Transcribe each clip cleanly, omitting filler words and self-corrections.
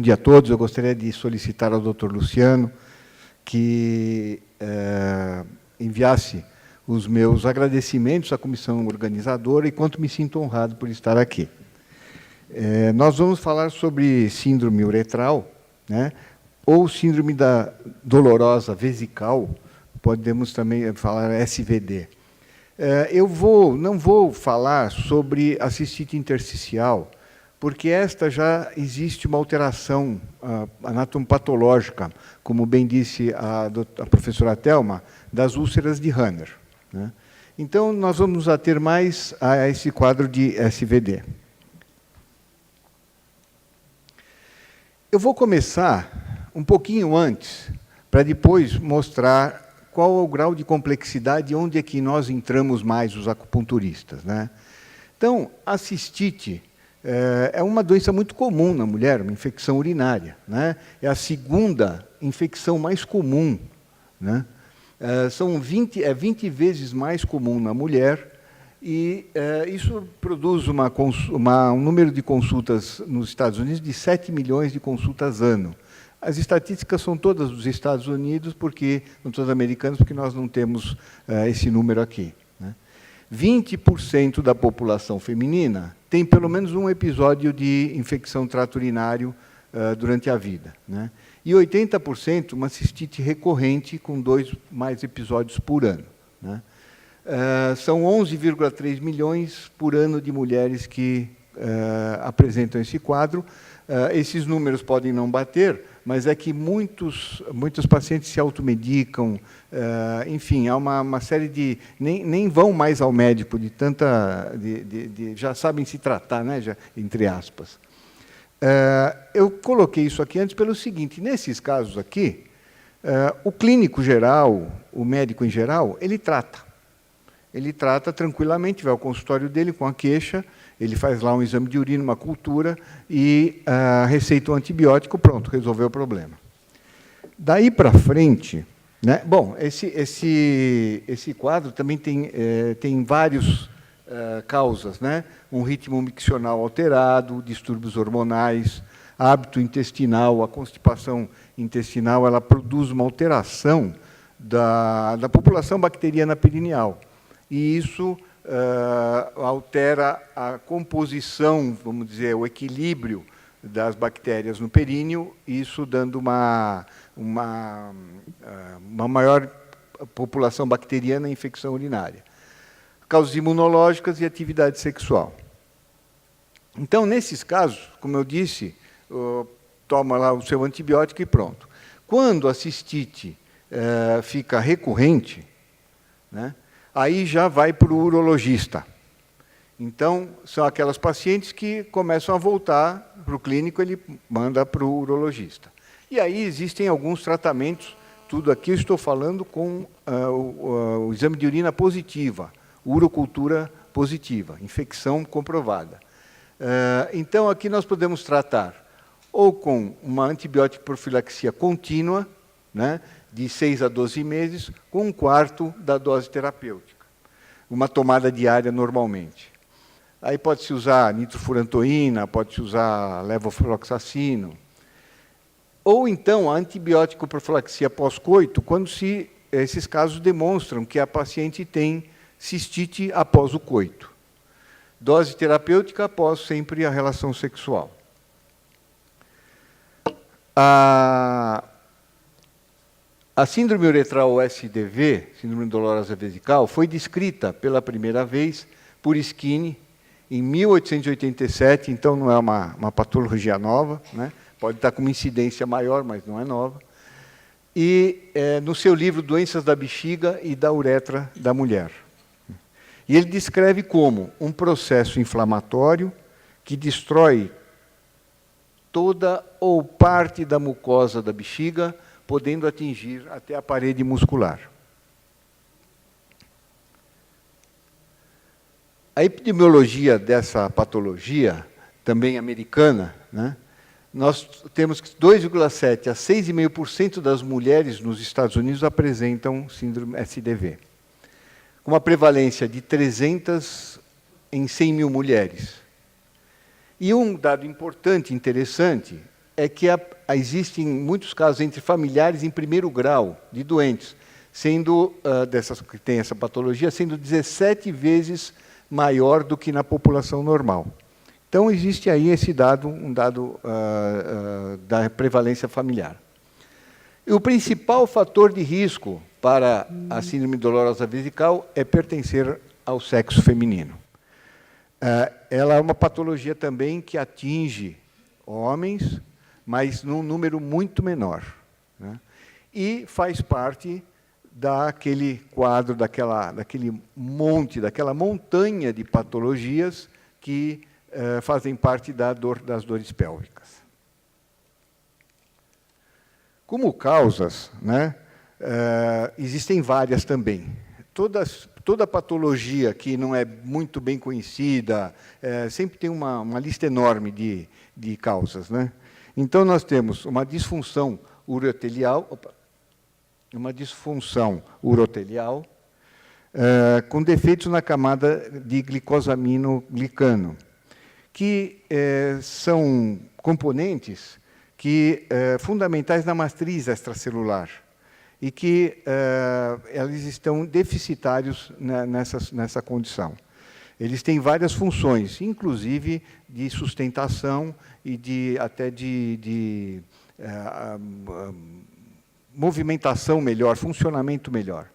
dia a todos. Eu gostaria de solicitar ao Dr. Luciano que enviasse os meus agradecimentos à comissão organizadora e quanto me sinto honrado por estar aqui. Nós vamos falar sobre síndrome uretral, né, ou síndrome da dolorosa vesical, podemos também falar SVD. Eu não vou falar sobre a cistite intersticial, porque esta já existe uma alteração anatomopatológica, como bem disse a professora Thelma, das úlceras de Hanner, né? Então, nós vamos nos ater mais a esse quadro de SVD. Eu vou começar um pouquinho antes, para depois mostrar qual é o grau de complexidade e onde é que nós entramos mais, os acupunturistas, né? Então, a cistite é uma doença muito comum na mulher, uma infecção urinária, né? É a segunda infecção mais comum, né? São 20 vezes mais comum na mulher, e isso produz um número de consultas nos Estados Unidos de 7 milhões de consultas ano. As estatísticas são todas dos Estados Unidos, não todas americanas, porque nós não temos esse número aqui, né? 20% da população feminina tem pelo menos um episódio de infecção trato urinário durante a vida, né? E 80% uma cistite recorrente com 2 mais episódios por ano, né? São 11,3 milhões por ano de mulheres que apresentam esse quadro. Esses números podem não bater, mas é que muitos pacientes se automedicam, enfim, há uma série de... Nem vão mais ao médico, de tanta... já sabem se tratar, né, já, entre aspas. Eu coloquei isso aqui antes pelo seguinte: nesses casos aqui, o clínico geral, o médico em geral, ele trata. Ele trata tranquilamente, vai ao consultório dele com a queixa, ele faz lá um exame de urina, uma cultura, e receita um antibiótico, pronto, resolveu o problema. Daí para frente, né, bom, esse quadro também tem várias causas, né? Um ritmo miccional alterado, distúrbios hormonais, hábito intestinal, a constipação intestinal, ela produz uma alteração da população bacteriana perineal. E isso altera a composição, vamos dizer, o equilíbrio das bactérias no períneo, isso dando uma maior população bacteriana e infecção urinária. Causas imunológicas e atividade sexual. Então, nesses casos, como eu disse, toma lá o seu antibiótico e pronto. Quando a cistite fica recorrente, né, aí já vai para o urologista. Então, são aquelas pacientes que começam a voltar para o clínico, ele manda para o urologista. E aí existem alguns tratamentos, tudo aqui eu estou falando com o exame de urina positiva, urocultura positiva, infecção comprovada. Então, aqui nós podemos tratar ou com uma antibiótico profilaxia contínua, né, de 6 a 12 meses, com 1/4 da dose terapêutica. Uma tomada diária normalmente. Aí pode-se usar nitrofurantoína, pode-se usar levofloxacino. Ou então a antibiótico profilaxia pós-coito, quando esses casos demonstram que a paciente tem cistite após o coito. Dose terapêutica após sempre a relação sexual. A síndrome uretral ou SDV, síndrome dolorosa vesical, foi descrita pela primeira vez por Skinny em 1887, então não é uma patologia nova, né? Pode estar com uma incidência maior, mas não é nova. E no seu livro Doenças da Bexiga e da Uretra da Mulher. E ele descreve como um processo inflamatório que destrói toda ou parte da mucosa da bexiga, podendo atingir até a parede muscular. A epidemiologia dessa patologia, também americana, né, nós temos que 2,7% a 6,5% das mulheres nos Estados Unidos apresentam síndrome SDV, com uma prevalência de 300 em 100 mil mulheres. E um dado importante, interessante, é que existem muitos casos entre familiares em primeiro grau de doentes, sendo, dessas que têm essa patologia, sendo 17 vezes maior do que na população normal. Então, existe aí esse dado, um dado da prevalência familiar. E o principal fator de risco para a síndrome dolorosa vesical é pertencer ao sexo feminino. Ela é uma patologia também que atinge homens, mas num número muito menor, né? E faz parte daquele quadro, daquele monte, daquela montanha de patologias que fazem parte das dores pélvicas. Como causas, né, existem várias também. Toda patologia que não é muito bem conhecida, sempre tem uma lista enorme de causas, né? Então, nós temos uma disfunção urotelial, com defeitos na camada de glicosaminoglicano, que são componentes fundamentais na matriz extracelular e que eles estão deficitários nessa condição. Eles têm várias funções, inclusive de sustentação e até de movimentação melhor, funcionamento melhor.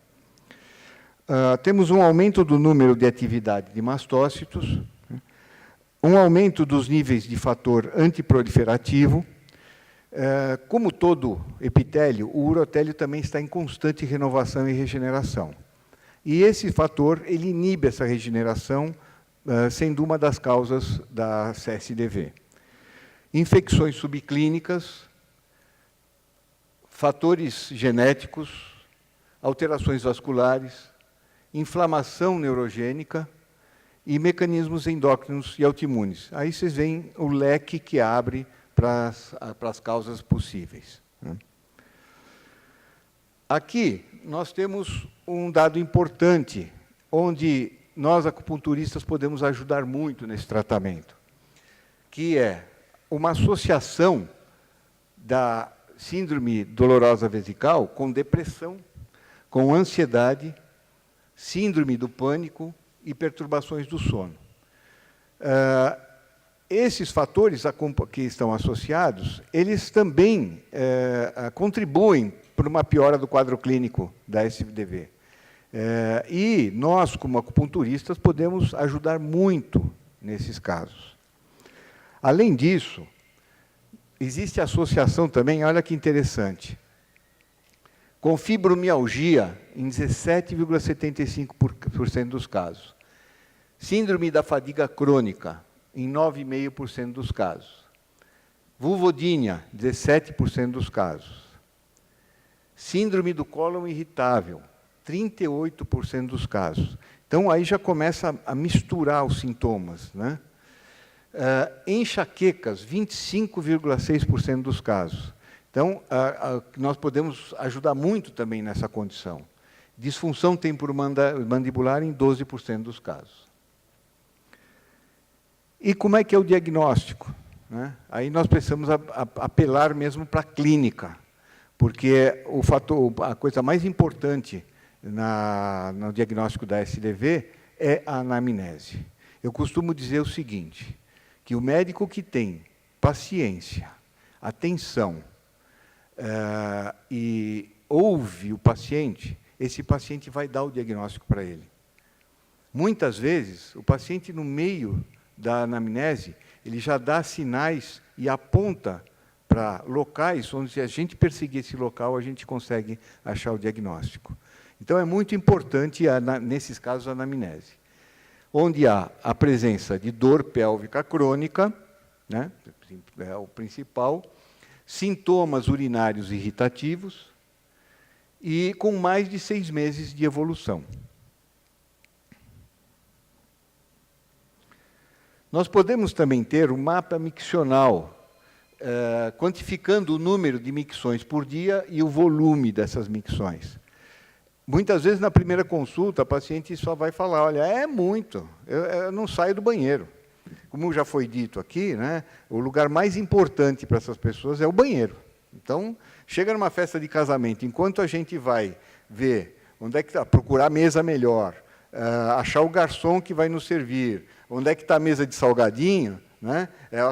Temos um aumento do número de atividade de mastócitos, um aumento dos níveis de fator antiproliferativo. Como todo epitélio, o urotélio também está em constante renovação e regeneração. E esse fator ele inibe essa regeneração, sendo uma das causas da CSDV. Infecções subclínicas, fatores genéticos, alterações vasculares, inflamação neurogênica e mecanismos endócrinos e autoimunes. Aí vocês veem o leque que abre para as causas possíveis. Aqui nós temos um dado importante, onde nós, acupunturistas, podemos ajudar muito nesse tratamento, que é uma associação da síndrome dolorosa vesical com depressão, com ansiedade, síndrome do pânico e perturbações do sono. Esses fatores que estão associados, eles também contribuem para uma piora do quadro clínico da SDV. E nós, como acupunturistas, podemos ajudar muito nesses casos. Além disso, existe associação também, olha que interessante, com fibromialgia em 17,75% dos casos. Síndrome da fadiga crônica em 9,5% dos casos. Vulvodínia, 17% dos casos. Síndrome do cólon irritável, 38% dos casos. Então, aí já começa a misturar os sintomas, né? Enxaquecas, 25,6% dos casos. Então, nós podemos ajudar muito também nessa condição. Disfunção temporomandibular em 12% dos casos. E como é que é o diagnóstico, né? Aí nós precisamos apelar mesmo para a clínica, porque a coisa mais importante no diagnóstico da SDV é a anamnese. Eu costumo dizer o seguinte, que o médico que tem paciência, atenção, e ouve o paciente, esse paciente vai dar o diagnóstico para ele. Muitas vezes, o paciente, no meio da anamnese, ele já dá sinais e aponta para locais onde, se a gente perseguir esse local, a gente consegue achar o diagnóstico. Então, é muito importante, nesses casos, a anamnese, onde há a presença de dor pélvica crônica, né, é o principal, sintomas urinários irritativos e com mais de 6 meses de evolução. Nós podemos também ter um mapa miccional, quantificando o número de micções por dia e o volume dessas micções. Muitas vezes, na primeira consulta, a paciente só vai falar, olha, é muito, eu não saio do banheiro. Como já foi dito aqui, né, o lugar mais importante para essas pessoas é o banheiro. Então, chega numa festa de casamento, enquanto a gente vai ver onde é que está, procurar a mesa melhor, achar o garçom que vai nos servir, onde é que está a mesa de salgadinho, né,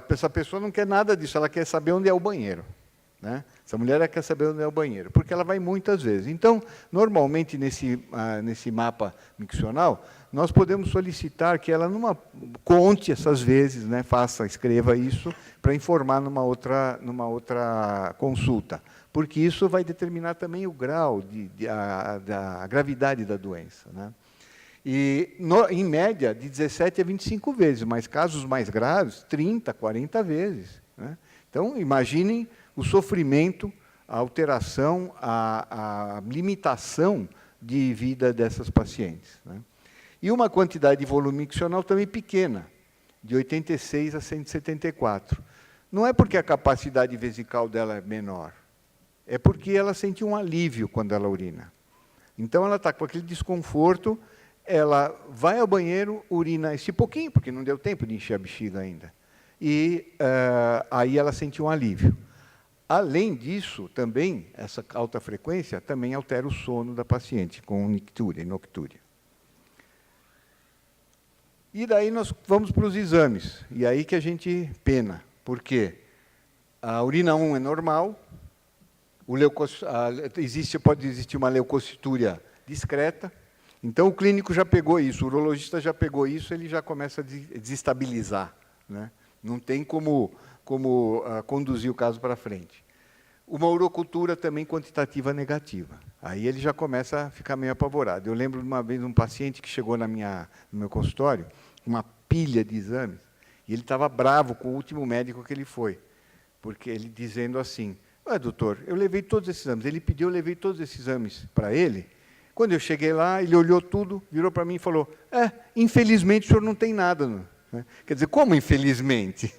essa pessoa não quer nada disso, ela quer saber onde é o banheiro. Né? Essa mulher quer saber onde é o banheiro, porque ela vai muitas vezes. Então, normalmente, nesse mapa miccional, nós podemos solicitar que ela conte essas vezes, né, escreva isso, para informar numa outra consulta, porque isso vai determinar também o grau, da gravidade da doença. Né? E, em média, de 17 a 25 vezes, mas casos mais graves, 30, 40 vezes. Né? Então, imaginem o sofrimento, a alteração, a limitação de vida dessas pacientes. Né? E uma quantidade de volume miccional também pequena, de 86 a 174. Não é porque a capacidade vesical dela é menor, é porque ela sente um alívio quando ela urina. Então, ela está com aquele desconforto, ela vai ao banheiro, urina esse pouquinho, porque não deu tempo de encher a bexiga ainda. E aí ela sente um alívio. Além disso, também, essa alta frequência também altera o sono da paciente, com nictúria e noctúria. E daí nós vamos para os exames, e aí que a gente pena, porque a urina 1 é normal, pode existir uma leucocitúria discreta, então o clínico já pegou isso, o urologista já pegou isso, ele já começa a desestabilizar, né? Não tem como conduzir o caso para frente. Uma urocultura também quantitativa negativa. Aí ele já começa a ficar meio apavorado. Eu lembro de uma vez um paciente que chegou no meu consultório, uma pilha de exames, e ele estava bravo com o último médico que ele foi, porque ele dizendo assim, doutor, eu levei todos esses exames. Ele pediu, eu levei todos esses exames para ele. Quando eu cheguei lá, ele olhou tudo, virou para mim e falou, infelizmente o senhor não tem nada, não. Quer dizer, como infelizmente?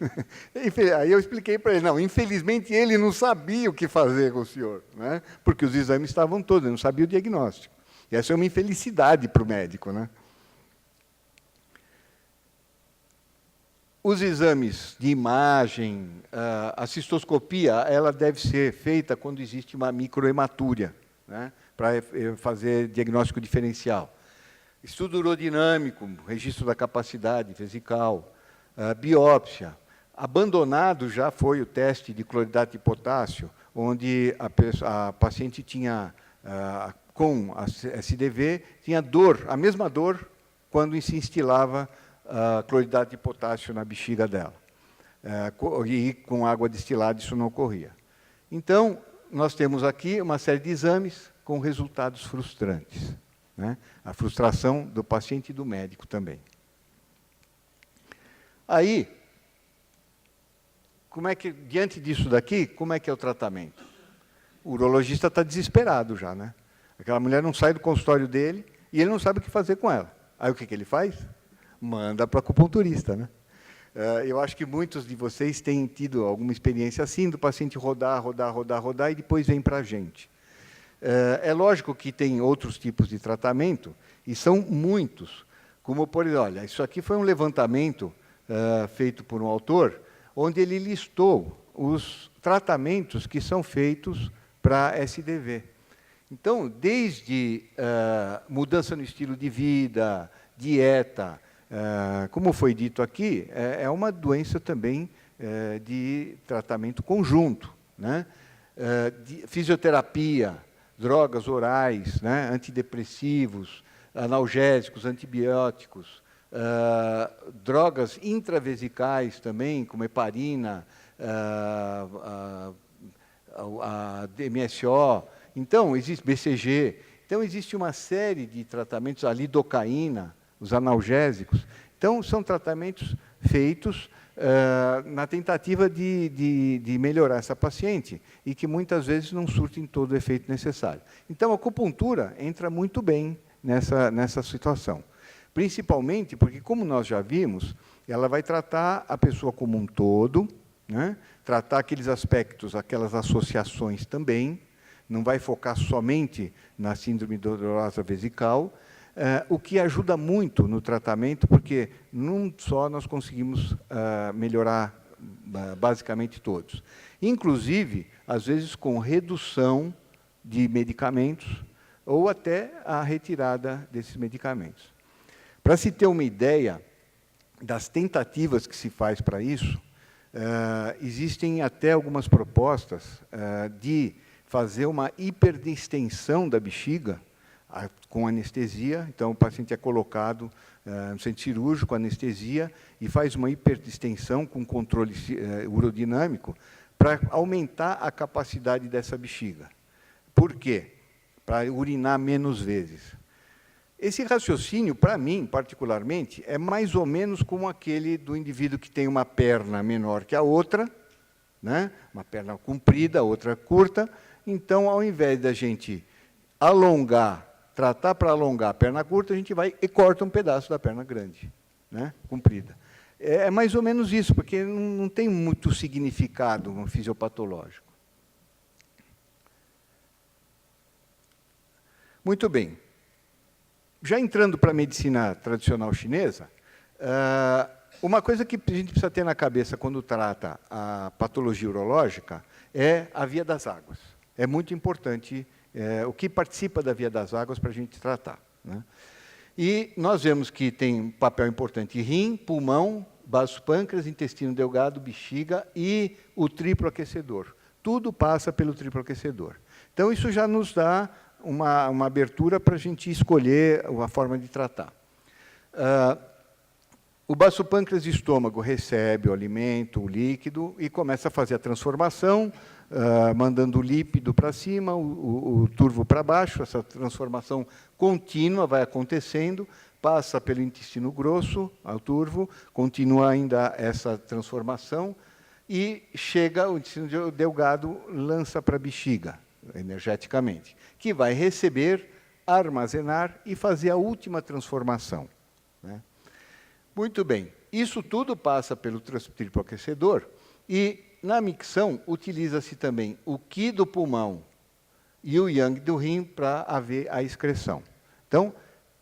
Aí eu expliquei para ele, não, infelizmente ele não sabia o que fazer com o senhor, né? Porque os exames estavam todos, ele não sabia o diagnóstico. E essa é uma infelicidade para o médico. Né? Os exames de imagem, a cistoscopia, ela deve ser feita quando existe uma microhematúria, né? Para fazer diagnóstico diferencial. Estudo urodinâmico, registro da capacidade vesical, biópsia. Abandonado já foi o teste de cloridade de potássio, onde a paciente tinha, com a SDV, tinha dor, a mesma dor, quando se instilava a cloridade de potássio na bexiga dela. E com água destilada isso não ocorria. Então, nós temos aqui uma série de exames com resultados frustrantes. Né? A frustração do paciente e do médico também. Aí, diante disso daqui, como é que é o tratamento? O urologista está desesperado já, né? Aquela mulher não sai do consultório dele e ele não sabe o que fazer com ela. Aí o que ele faz? Manda para o acupunturista, né? Eu acho que muitos de vocês têm tido alguma experiência assim, do paciente rodar e depois vem para a gente. É lógico que tem outros tipos de tratamento, e são muitos, como, por exemplo, olha, isso aqui foi um levantamento feito por um autor, onde ele listou os tratamentos que são feitos para SDV. Então, desde mudança no estilo de vida, dieta, como foi dito aqui, é uma doença também de tratamento conjunto, né? De fisioterapia, drogas orais, né, antidepressivos, analgésicos, antibióticos, drogas intravesicais também, como heparina, a MSO, então, existe BCG. Então, existe uma série de tratamentos, a lidocaína, os analgésicos. Então, são tratamentos feitos na tentativa de melhorar essa paciente e que muitas vezes não surtem todo o efeito necessário. Então, a acupuntura entra muito bem nessa situação. Principalmente porque, como nós já vimos, ela vai tratar a pessoa como um todo, né? Tratar aqueles aspectos, aquelas associações também, não vai focar somente na síndrome dolorosa vesical, o que ajuda muito no tratamento, porque num só nós conseguimos melhorar basicamente todos. Inclusive, às vezes, com redução de medicamentos ou até a retirada desses medicamentos. Para se ter uma ideia das tentativas que se faz para isso, existem até algumas propostas de fazer uma hiperdistensão da bexiga com anestesia. Então, o paciente é colocado no centro cirúrgico com anestesia e faz uma hiperdistensão com controle urodinâmico para aumentar a capacidade dessa bexiga. Por quê? Para urinar menos vezes. Esse raciocínio, para mim, particularmente, é mais ou menos como aquele do indivíduo que tem uma perna menor que a outra, né? Uma perna comprida, outra curta. Então, ao invés da gente alongar, tratar para alongar a perna curta, a gente vai e corta um pedaço da perna grande, né? Comprida. É mais ou menos isso, porque não tem muito significado fisiopatológico. Muito bem. Já entrando para a medicina tradicional chinesa, uma coisa que a gente precisa ter na cabeça quando trata a patologia urológica é a via das águas. É muito importante o que participa da via das águas para a gente tratar, né? E nós vemos que tem um papel importante rim, pulmão, baço pâncreas, intestino delgado, bexiga e o triplo aquecedor. Tudo passa pelo triplo aquecedor. Então, isso já nos dá uma abertura para a gente escolher a forma de tratar. O baço pâncreas e estômago recebe o alimento, o líquido, e começa a fazer a transformação, mandando o lípido para cima, o turvo para baixo. Essa transformação contínua vai acontecendo, passa pelo intestino grosso, ao turvo, continua ainda essa transformação, e chega, o intestino delgado lança para a bexiga, energeticamente, que vai receber, armazenar e fazer a última transformação, né? Muito bem. Isso tudo passa pelo triplo aquecedor e, na micção, utiliza-se também o Qi do pulmão e o Yang do rim para haver a excreção. Então,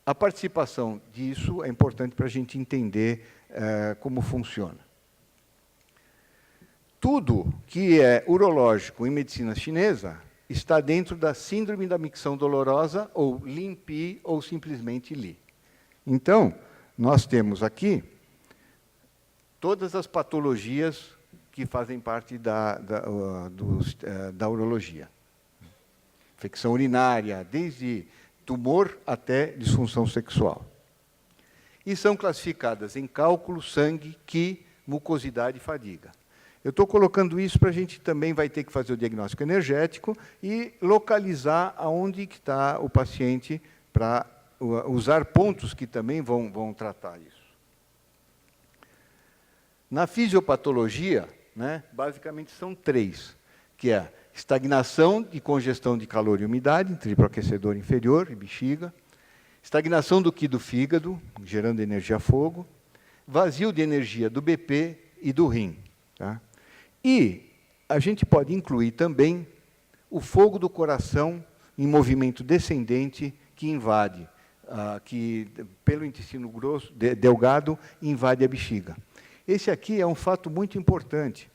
a participação disso é importante para a gente entender como funciona. Tudo que é urológico em medicina chinesa está dentro da síndrome da micção dolorosa, ou Lin-Pi, ou simplesmente Li. Então, nós temos aqui todas as patologias que fazem parte da urologia. Infecção urinária, desde tumor até disfunção sexual. E são classificadas em cálculo, sangue, Qi, mucosidade e fadiga. Eu estou colocando isso para a gente também vai ter que fazer o diagnóstico energético e localizar aonde que está o paciente para usar pontos que também vão tratar isso. Na fisiopatologia, né, basicamente são 3, que é estagnação de congestão de calor e umidade, triplo aquecedor inferior e bexiga, estagnação do Qi do fígado, gerando energia fogo, vazio de energia do BP e do rim, tá? E a gente pode incluir também o fogo do coração em movimento descendente que invade, que pelo intestino grosso, delgado, invade a bexiga. Esse aqui é um fato muito importante,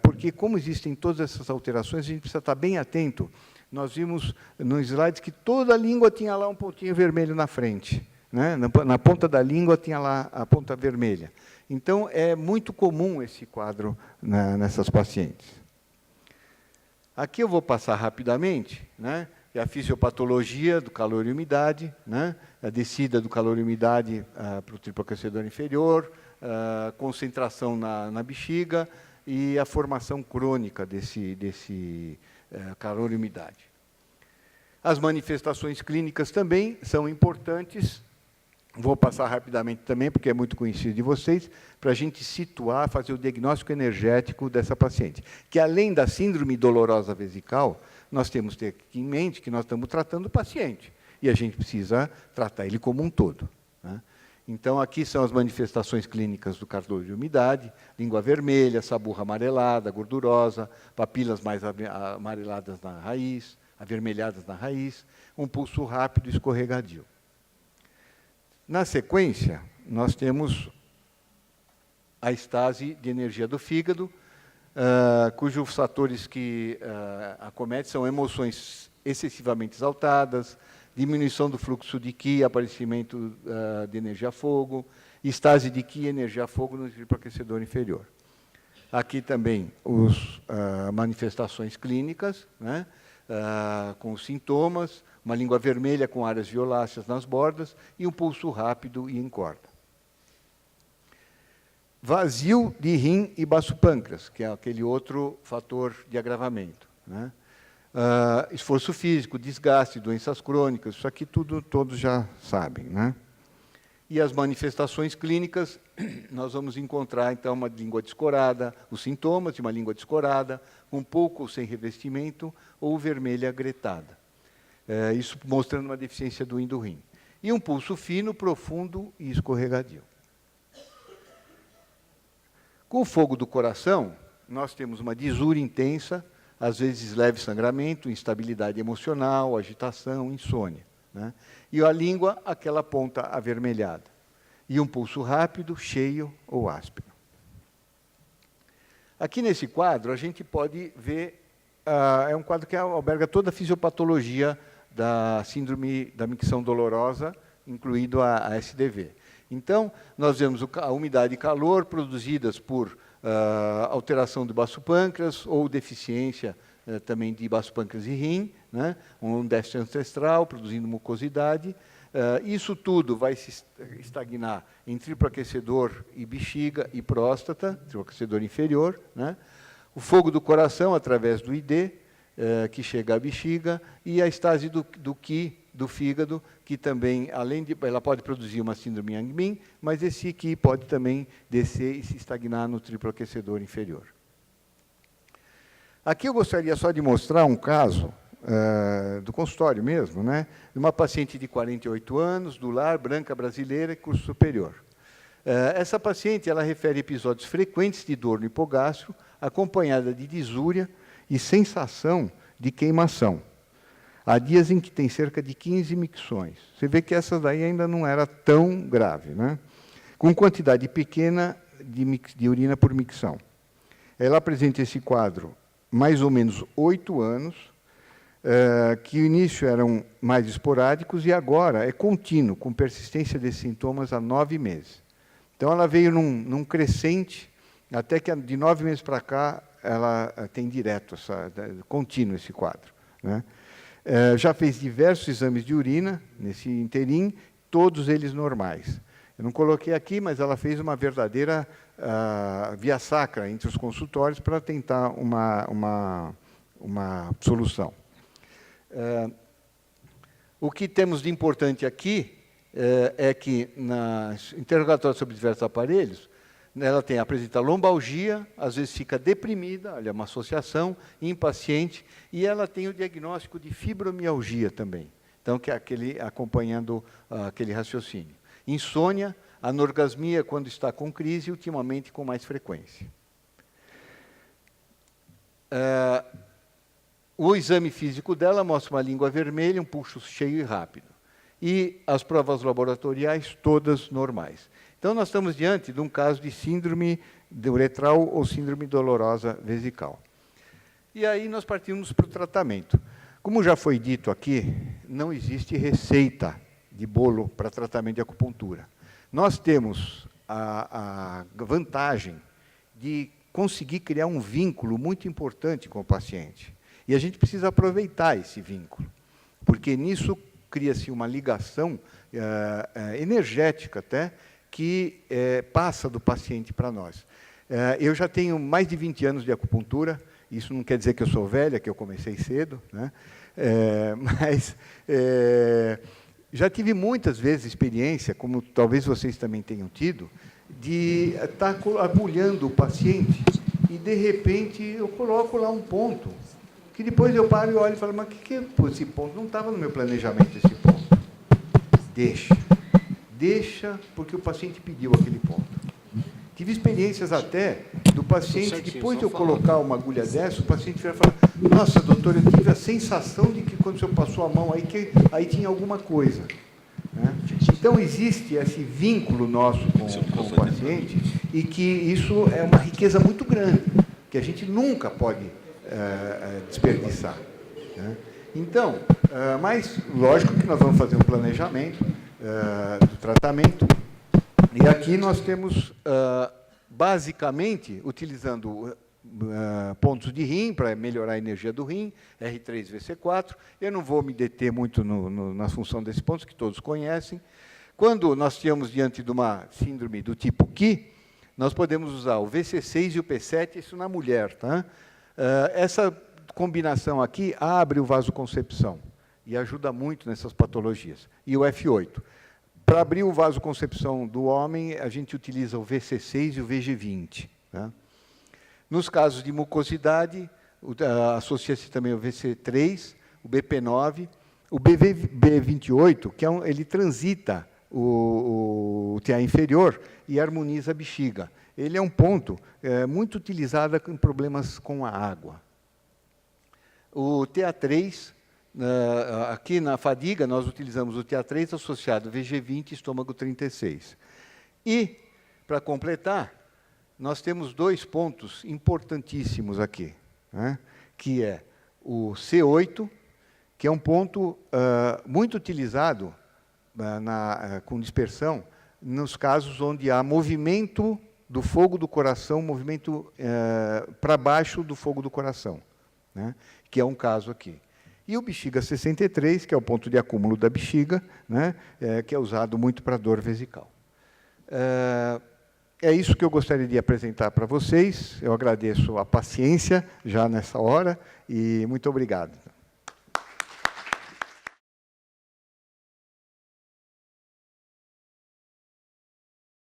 porque como existem todas essas alterações, a gente precisa estar bem atento. Nós vimos nos slides que toda a língua tinha lá um pontinho vermelho na frente, né? Na ponta da língua tinha lá a ponta vermelha. Então, é muito comum esse quadro nessas pacientes. Aqui eu vou passar rapidamente, né? É a fisiopatologia do calor e umidade, né? A descida do calor e umidade para o triplo aquecedor inferior, concentração na bexiga e a formação crônica desse calor e umidade. As manifestações clínicas também são importantes. Vou passar rapidamente também, porque é muito conhecido de vocês, para a gente situar, fazer o diagnóstico energético dessa paciente. Que, além da síndrome dolorosa vesical, nós temos que ter em mente que nós estamos tratando o paciente. E a gente precisa tratar ele como um todo, né? Então, aqui são as manifestações clínicas do calor e umidade: língua vermelha, saburra amarelada, gordurosa, papilas mais amareladas na raiz, avermelhadas na raiz, um pulso rápido e escorregadio. Na sequência, nós temos a estase de energia do fígado, cujos fatores que acometem são emoções excessivamente exaltadas, diminuição do fluxo de Qi, aparecimento de energia-fogo, estase de Qi e energia-fogo no triproaquecedor inferior. Aqui também as manifestações clínicas, né, com os sintomas, uma língua vermelha com áreas violáceas nas bordas e um pulso rápido e em corda. Vazio de rim e baço pâncreas, que é aquele outro fator de agravamento, né? Esforço físico, desgaste, doenças crônicas, isso aqui tudo todos já sabem, né? E as manifestações clínicas, nós vamos encontrar, então, uma língua descorada, os sintomas de uma língua descorada, com pouco ou sem revestimento, ou vermelha gretada. Isso mostrando uma deficiência do yin do rim. E um pulso fino, profundo e escorregadio. Com o fogo do coração, nós temos uma disúria intensa, às vezes leve sangramento, instabilidade emocional, agitação, insônia, né? E a língua, aquela ponta avermelhada. E um pulso rápido, cheio ou áspero. Aqui nesse quadro, a gente pode ver, é um quadro que alberga toda a fisiopatologia da síndrome da micção dolorosa, incluído a SDV. Então, nós vemos a umidade e calor produzidas por alteração do baço pâncreas ou deficiência também de baço pâncreas e rim, né? Um déficit ancestral produzindo mucosidade. Isso tudo vai se estagnar em triproaquecedor e bexiga e próstata, triproaquecedor inferior, né? O fogo do coração através do ID, que chega à bexiga, e a estase do Qi, do fígado, que também, além de, ela pode produzir uma síndrome Yang-Min, mas esse Qi pode também descer e se estagnar no triproaquecedor inferior. Aqui eu gostaria só de mostrar um caso do consultório mesmo, né, de uma paciente de 48 anos, do lar, branca brasileira, curso superior. Essa paciente, ela refere episódios frequentes de dor no hipogástrio, acompanhada de disúria e sensação de queimação. Há dias em que tem cerca de 15 micções. Você vê que essa daí ainda não era tão grave, né? Com quantidade pequena de urina por micção. Ela apresenta esse quadro mais ou menos 8 anos, que no início eram mais esporádicos e agora é contínuo, com persistência desses sintomas há 9 meses. Então, ela veio num crescente, até que de 9 meses para cá, ela tem direto, contínuo esse quadro, né? Já fez diversos exames de urina nesse interim, todos eles normais. Eu não coloquei aqui, mas ela fez uma verdadeira via sacra entre os consultórios para tentar uma solução. O que temos de importante aqui é que, na interrogatório sobre diversos aparelhos, ela apresenta lombalgia, às vezes fica deprimida, olha, uma associação, impaciente, e ela tem o diagnóstico de fibromialgia também, então, que é acompanhando aquele raciocínio. Insônia, anorgasmia quando está com crise, ultimamente com mais frequência. O exame físico dela mostra uma língua vermelha, um pulso cheio e rápido. E as provas laboratoriais, todas normais. Então, nós estamos diante de um caso de síndrome uretral ou síndrome dolorosa vesical. E aí nós partimos para o tratamento. Como já foi dito aqui, não existe receita de bolo para tratamento de acupuntura. Nós temos a vantagem de conseguir criar um vínculo muito importante com o paciente. E a gente precisa aproveitar esse vínculo, porque nisso cria-se uma ligação energética até, que passa do paciente para nós. Eu já tenho mais de 20 anos de acupuntura, isso não quer dizer que eu sou velha, que eu comecei cedo, né? Mas já tive muitas vezes experiência, como talvez vocês também tenham tido, de estar agulhando o paciente e, de repente, eu coloco lá um ponto, que depois eu paro e olho e falo, mas o que é esse ponto? Não estava no meu planejamento esse ponto. Deixa, porque o paciente pediu aquele ponto. Tive experiências até do paciente, depois de eu colocar uma agulha dessa, o paciente vai falar, nossa, doutor, eu tive a sensação de que quando o senhor passou a mão aí, que aí tinha alguma coisa, né? Então, Então, existe esse vínculo nosso com o paciente e que isso é uma riqueza muito grande, que a gente nunca pode desperdiçar, né? Então, mas lógico que nós vamos fazer um planejamento do tratamento, e aqui nós temos, basicamente, utilizando pontos de rim para melhorar a energia do rim, R3-VC4. Eu não vou me deter muito na função desses pontos, que todos conhecem. Quando nós estamos diante de uma síndrome do tipo QI, nós podemos usar o VC6 e o P7, isso na mulher, tá? Essa combinação aqui abre o vasoconcepção e ajuda muito nessas patologias. E o F8. Para abrir o vasoconcepção do homem, a gente utiliza o VC6 e o VG20. Tá? Nos casos de mucosidade, associa-se também o VC3, o BP9, o BV28, que ele transita o TA inferior e harmoniza a bexiga. Ele é um ponto muito utilizado em problemas com a água. O TA3, aqui na fadiga, nós utilizamos o TA3 associado ao VG20 e estômago 36. E, para completar, nós temos 2 pontos importantíssimos aqui, né? Que é o C8, que é um ponto muito utilizado com dispersão nos casos onde há movimento do fogo do coração, movimento para baixo do fogo do coração, né? Que é um caso aqui. E o bexiga 63, que é o ponto de acúmulo da bexiga, né? Que é usado muito para dor vesical. É isso que eu gostaria de apresentar para vocês. Eu agradeço a paciência já nessa hora e muito obrigado.